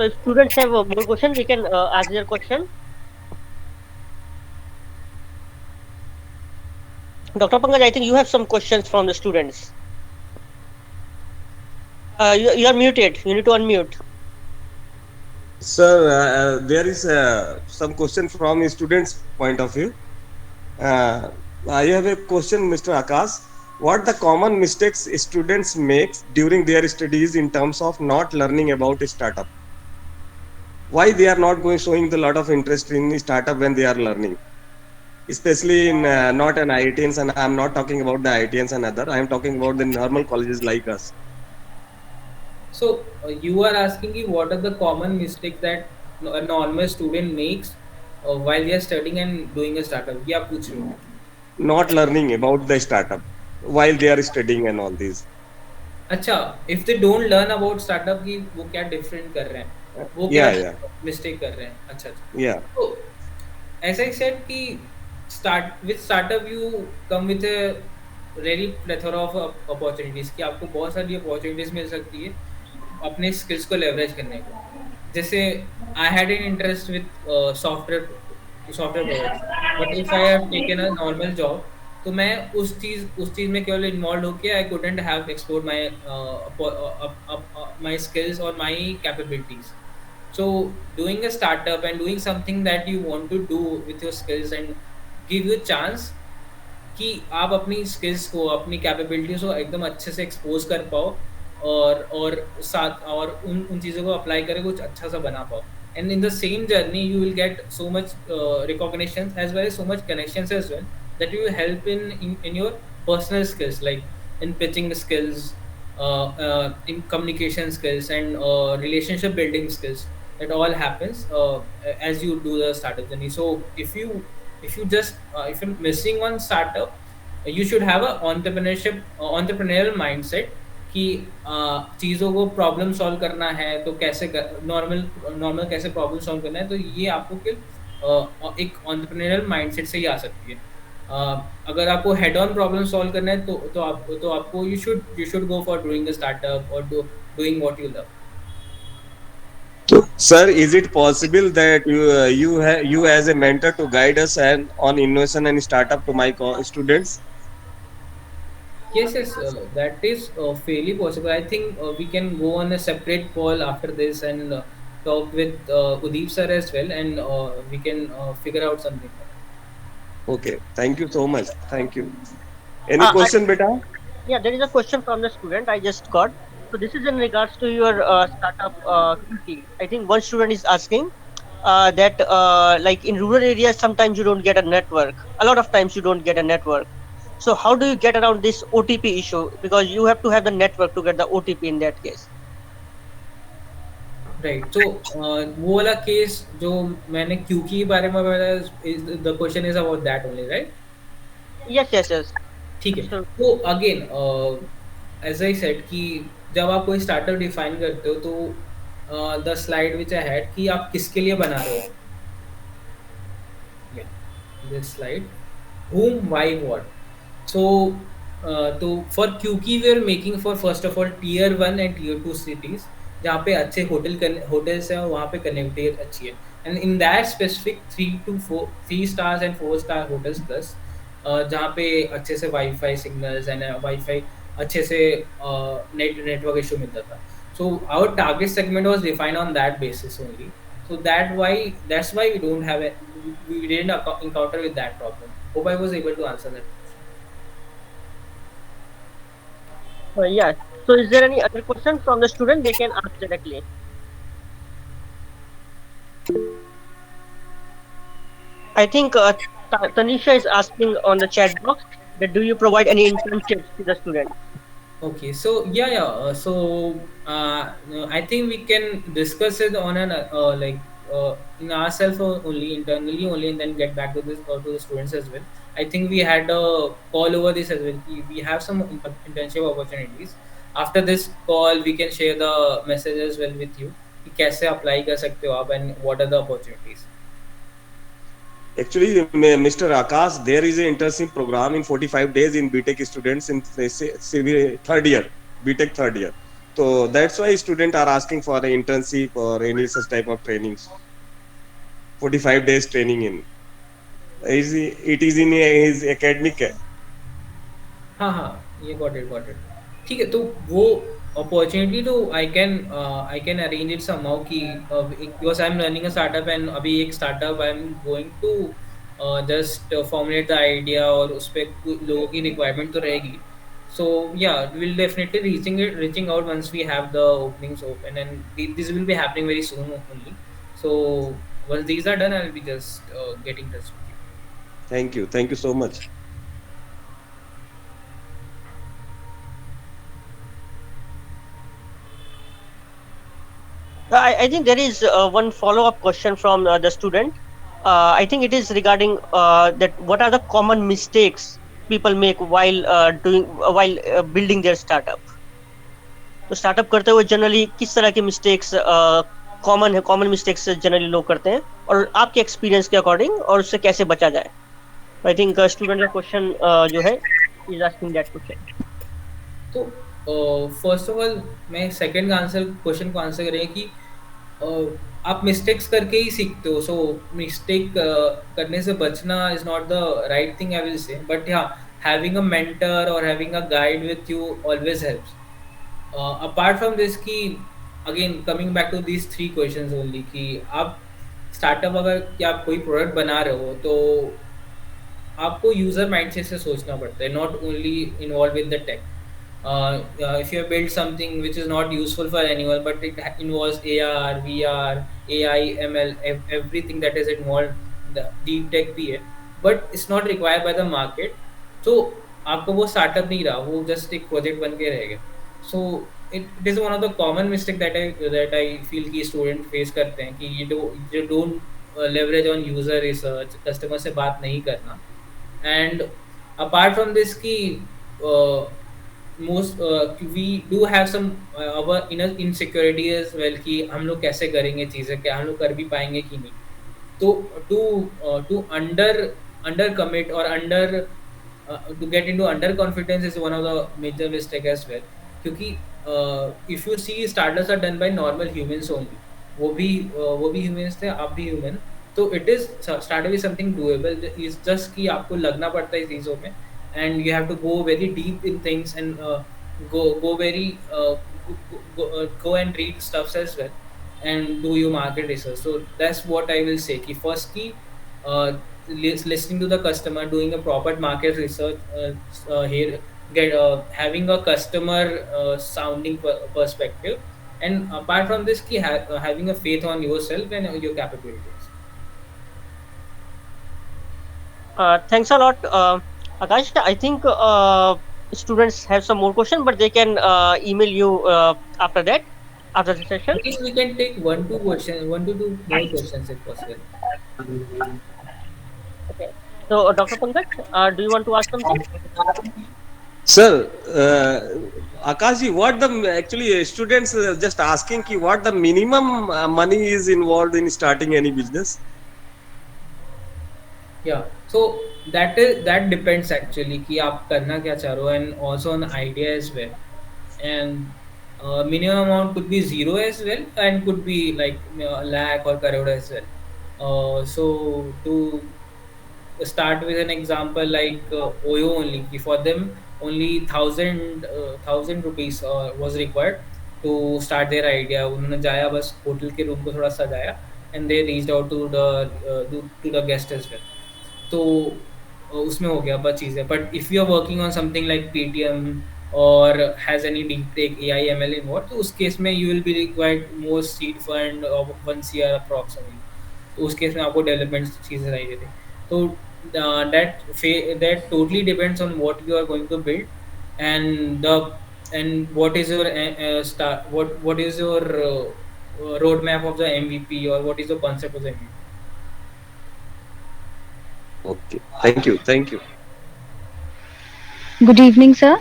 So if students have more question, we can ask their question. Dr. Pankaj, I think you have some questions from the students. You are muted. You need to unmute. Sir, there is some question from a student's point of view. Uh, I have a question, Mr. Akash. What the common mistakes students make during their studies in terms of not learning about a startup? Why they are not going showing the lot of interest in the startup when they are learning? Especially in not an IITians, and I'm not talking about the IITians and other. I am talking about the normal colleges like us. So you are asking me what are the common mistakes that a normal student makes while they are studying and doing a startup? Yeah, पूछ रहे हो. Not learning about the startup while they are studying and all these. अच्छा, if they don't learn about startup की वो क्या different कर रहे हैं, वो क्या Yeah, yeah, mistake कर रहे हैं. अच्छा अच्छा. yeah. तो as I said कि startup you come with a really plethora of opportunities कि आपको बहुत सारी opportunities मिल सकती है अपने skills को leverage करने को. जैसे I had an interest with software projects, but if I have taken a normal job तो मैं उस चीज़ में केवल इन्वॉल्व होके I couldn't have explore my skills और माई capabilities. So doing a startup and doing something that you want to do with your skills and give you a chance कि आप अपनी स्किल्स को अपनी कैपेबिलिटीज को एकदम अच्छे से एक्सपोज कर पाओ और साथ और उन चीज़ों को अप्लाई करके कुछ अच्छा सा बना पाओ. And in the same journey you will get so much recognition as well as so much connections as well that will help in your personal skills like in pitching skills, in communication skills and relationship building skills. That all happens as you do the startup journey. So if you're missing one startup, you should have a entrepreneurial mindset कि चीज़ों को problem solve करना है तो कैसे normal कैसे problem solve करना है. तो ये आपको एक एंटरप्रेन्योरियल माइंडसेट से ही आ सकती है. अगर आपको हेड ऑन प्रॉब्लम सॉल्व करना है तो आपको you should go for doing a startup और doing what you love. Sir, is it possible that you as a mentor to guide us and on innovation and startup to my students? Yes, that is fairly possible. I think we can go on a separate call after this and talk with Udeep sir as well, and we can figure out something. Okay, thank you so much. Thank you. Any I, question, beta? yeah, there is a question from the student I just got. So this is in regards to your startup QT. I think one student is asking that like in rural areas, sometimes you don't get a network. A lot of times you don't get a network. So how do you get around this OTP issue? Because you have to have the network to get the OTP in that case. Right. So वो वाला case जो मैंने Q के बारे में बताया, the question is about that only, right? Yes. ठीक है. So, तो अगेन एज आई सेड कि जब आप कोई स्टार्टअप डिफाइन करते हो तो the slide which I had कि आप किसके लिए बना रहे हो. This slide whom, why, what. So तो फॉर क्योंकि we are making for first of all tier 1 and tier 2 cities जहाँ पे अच्छे होटल्स हैं और वहाँ पे कनेक्टिविटी अच्छी है. And in that specific 3 stars and 4 star hotels plus जहाँ पे अच्छे से वाईफाई सिग्नल्स एंड वाईफाई अच्छे से नेटवर्क इशू मिलता था. So our target segment was defined on that basis only. So that's why we didn't encounter with that problem. Hope I was able to answer that. yeah. So is there any other question from the student? They can ask directly. I think Tanisha is asking on the chat box that do you provide any internships to the student? Okay, so I think we can discuss it on an in ourselves only, internally only, and then get back to this to the students as well. I think we had a call over this as well. We have some internship opportunities. After this call, we can share the message as well with you. कि कैसे apply कर सकते हो आप and what are the opportunities. Actually, Mr. Akash, there is an internship program in 45 days in BTech students in third year, BTech third year. So that's why students are asking for an internship or any such type of trainings. 45 days training in. It is in his academic. हाँ हाँ, ये got it. ठीक है, तो वो opportunity तो I can arrange it somehow कि because I am running a startup and अभी एक startup I am going to just formulate the idea और उस पर लोगों की रिक्वायरमेंट तो रहेगी। सो या will definitely reaching out once we have the openings open and this will be happening very soon only. So once these are done, I'll be just getting in touch with you. Thank you. Thank you so much. I think there is one follow-up question from the student. I think it is regarding that what are the common mistakes people make while building their startup. तो startup करते हुए generally किस तरह के mistakes common mistakes generally लोग करते हैं और आपके एक्सपीरियंस के अकॉर्डिंग और उससे कैसे बचा जाए. आई थिंक स्टूडेंट का क्वेश्चन जो है इज आस्किंग दैट क्वेश्चन. तो फर्स्ट ऑफ ऑल मैं सेकंड क्वेश्चन को आंसर करें कि आप मिस्टेक्स करके ही सीखते हो. सो मिस्टेक करने से बचना is not the right thing I will say, but हाँ, हैविंग अ मेंटर और having a guide with you always helps. Apart from this कि again coming back to these three questions only कि आप startup अगर कि आप कोई product बना रहे हो तो आपको यूजर माइंडसेट से सोचना पड़ता है, not only involve with the tech. If you have built something which is not useful for anyone, but it involves AR, VR, AI, ML, everything that is involved, the deep tech भी है, but it's not required by the market, so आपको वो startup नहीं रहा, वो just एक project बन के रह गया. So it is one of the common mistake that I feel कि स्टूडेंट फेस करते हैं कि you don't leverage on user research, customer से बात नहीं करना. एंड अपार्ट फ्रॉम दिस कि most we do have some our inner insecurity as well कि हम लोग कैसे करेंगे चीज़ें, क्या हम लोग कर भी पाएंगे कि नहीं. तो to under commit or to get into under confidence is one of the major mistake as well. क्योंकि if you see startups are done by normal humans only, वो भी humans थे, आप भी human. तो it is startup is something doable. is just कि आपको लगना पड़ता है चीज़ों में, and you have to go very deep in things and go very go and read stuffs as well and do your market research. So that's what I will say ki first ki listening to the customer, doing a proper market research, here get having a customer sounding perspective, and apart from this ki having a faith on yourself and your capabilities. Thanks a lot, Akash. I think students have some more questions, but they can email you after that, after the session. I think we can take one to two more questions if possible. Okay. So, Dr. Pankaj, do you want to ask something? Sir, Akashi, what the actually students just asking ki what the minimum money is involved in starting any business? Yeah, so that depends actually कि आप करना क्या चाह रहे हो, and also an idea as well. And minimum amount could be zero as well and could be like lakh or crore as well. So to start with an example like Oyo only, for them only thousand rupees was required to start their idea. उन्होंने जाया बस hotel के room को थोड़ा सजाया and they reached out to the guest as well. तो उसमें हो गया बस चीज़ें. But if you are working on something like Paytm और has any deep tech AI ML involve, तो उस केस में you will be required more seed fund of 1 CR approximately. तो उस केस में आपको डेवलपमेंट चीज़ें चाहिए थी. तो that totally depends on what you are going to build and what is your what is your roadmap of the MVP or what is the concept of the MVP. Okay, thank you, thank you. Good evening, sir.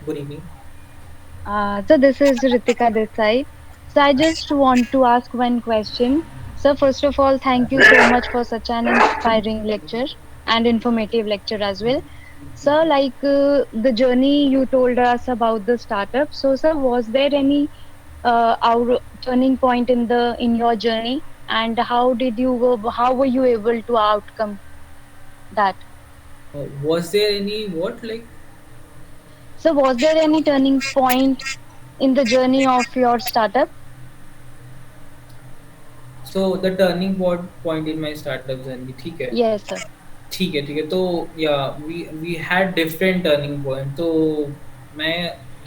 Good evening. So this is Ritika this side. So I just want to ask one question. So first of all, thank you so much for such an inspiring lecture and informative lecture as well. Sir, like the journey you told us about the startup. So, sir, was there any our turning point in the in your journey, and how did you go? How were you able to outcome that? Was there any what like? So, was there any turning point in the journey of your startup? So the turning point in my startup journey, ठीक है. Yes, sir. ठीक है तो या we had different turning point. तो मैं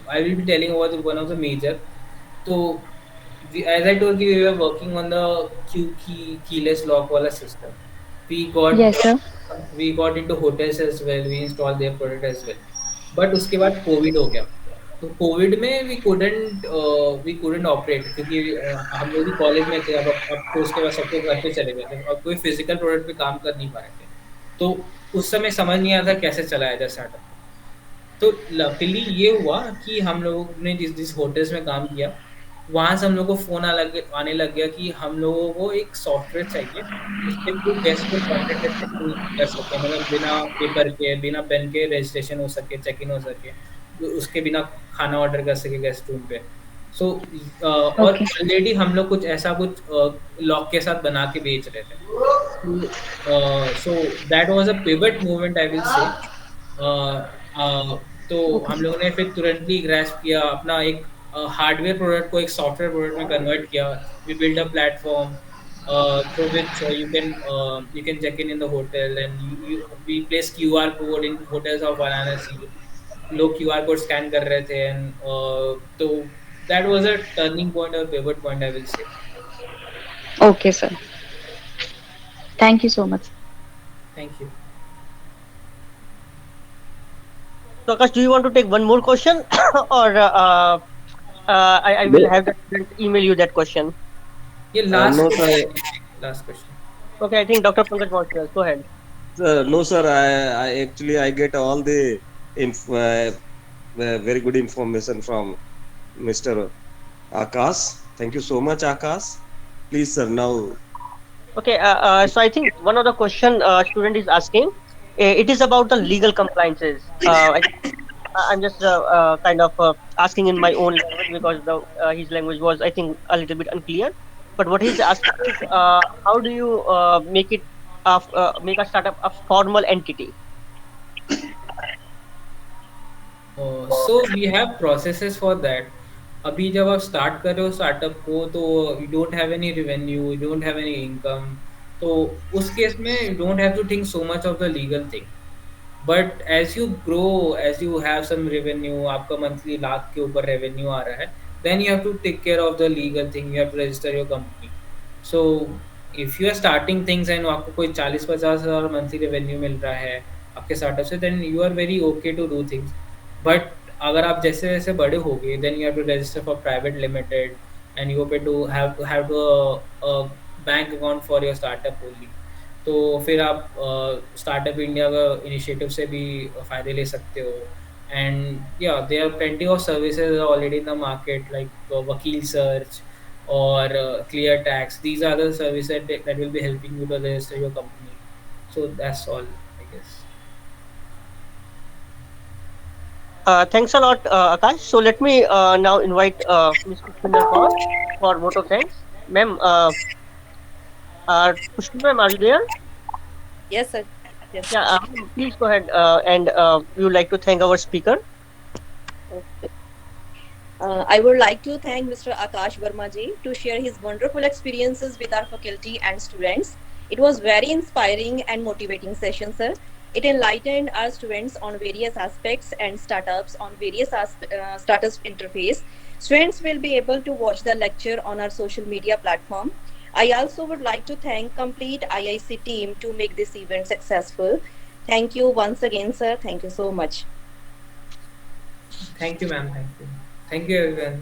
I will be telling about one of the major. तो as I told you, we were working on the Q keyless lock वाला system. We got Yes, sir. we got into hotels as well. We installed their product as well. But उसके बाद Covid हो गया. तो Covid में we couldn't operate क्योंकि हम लोग भी कॉलेज में थे. अब तो उसके बाद सब लोग घर पे चले गए थे. अब कोई फिजिकल प्रोडक्ट पे काम कर नहीं पा रहे थे. तो उस समय समझ नहीं आया था कैसे चलाया जाए स्टार्टअप. तो लकीली ये हुआ कि हम लोगों ने जिस जिस होटल्स में काम किया, वहाँ से हम लोग को फ़ोन आने लग गया कि हम लोगों को एक सॉफ्टवेयर चाहिए, जिससे कि गेस्ट को कॉन्टैक्टलेस चेक इन कर सकें, मतलब बिना पेपर के, बिना पेन के रजिस्ट्रेशन हो सके, चेक इन हो सके, उसके बिना खाना ऑर्डर कर सके गेस्ट रूम पे. सो और Okay. ऑलरेडी हम लोग कुछ ऐसा कुछ लॉक के साथ बना के बेच रहे थे. So that was a pivot movement I will से. तो Okay. हम लोगों ने फिर तुरंतली ग्रैस्प किया, अपना एक हार्डवेयर प्रोडक्ट को एक सॉफ्टवेयर प्रोडक्ट में कन्वर्ट किया. We build a platform through which you can check in the hotel, and we place QR code in hotels of Varanasi. लोग QR कोड स्कैन कर रहे थे. एंड तो that was a turning point or pivot point, I will say. Okay, sir. Thank you so much. Thank you. So Akash, do you want to take one more question, or I will No, have the student email you that question? ये last no, question sir. है, last question. Okay, I think Dr. Pankaj wants to. Go ahead. No, sir. I actually I get all the very good information from Mr. Akash. Thank you so much, Akash. Please, sir. Now, Okay, so I think one of the question student is asking, it is about the legal compliances. I'm just kind of asking in my own language because the his language was, I think, a little bit unclear. But what he's asking is, how do you make a startup a formal entity? So we have processes for that. अभी जब आप start कर रहे हो startup को, तो you don't have any revenue, you don't have any income. तो उस केस में you don't have to think so much of the legal thing. But as you grow, as you have some revenue, आपका monthly lakh के ऊपर revenue आ रहा है, then you have to take care of the legal thing. You have to register your company. So if you are starting things and आपको कोई 40-50 हज़ार monthly revenue मिल रहा है आपके स्टार्टअप से, then you are very okay to do things. But अगर आप जैसे जैसे बड़े हो गए, then you have to register for private limited, and you pay to have to bank account for your startup only. तो फिर आप स्टार्टअप इंडिया का इनिशिएटिव से भी फ़ायदे ले सकते हो. And yeah there are plenty of services already in the market, like Vakilsearch or clear tax. These are the services that will be helping you to register your company. So that's all, I guess. Thanks a lot, Akash. So let me now invite Ms. Pushpinder for vote of thanks. Ma'am, Pushpinder, ma'am, are you there? Yes, sir. Yes. Yeah, please go ahead and we would like to thank our speaker. Okay. I would like to thank Mr. Akash Verma ji to share his wonderful experiences with our faculty and students. It was very inspiring and motivating session, sir. It enlightened our students on various aspects and startups on various startups interface. Students will be able to watch the lecture on our social media platform. I also would like to thank complete IIC team to make this event successful. Thank you once again, sir. Thank you so much. Thank you, ma'am. Thank you. Thank you, everyone.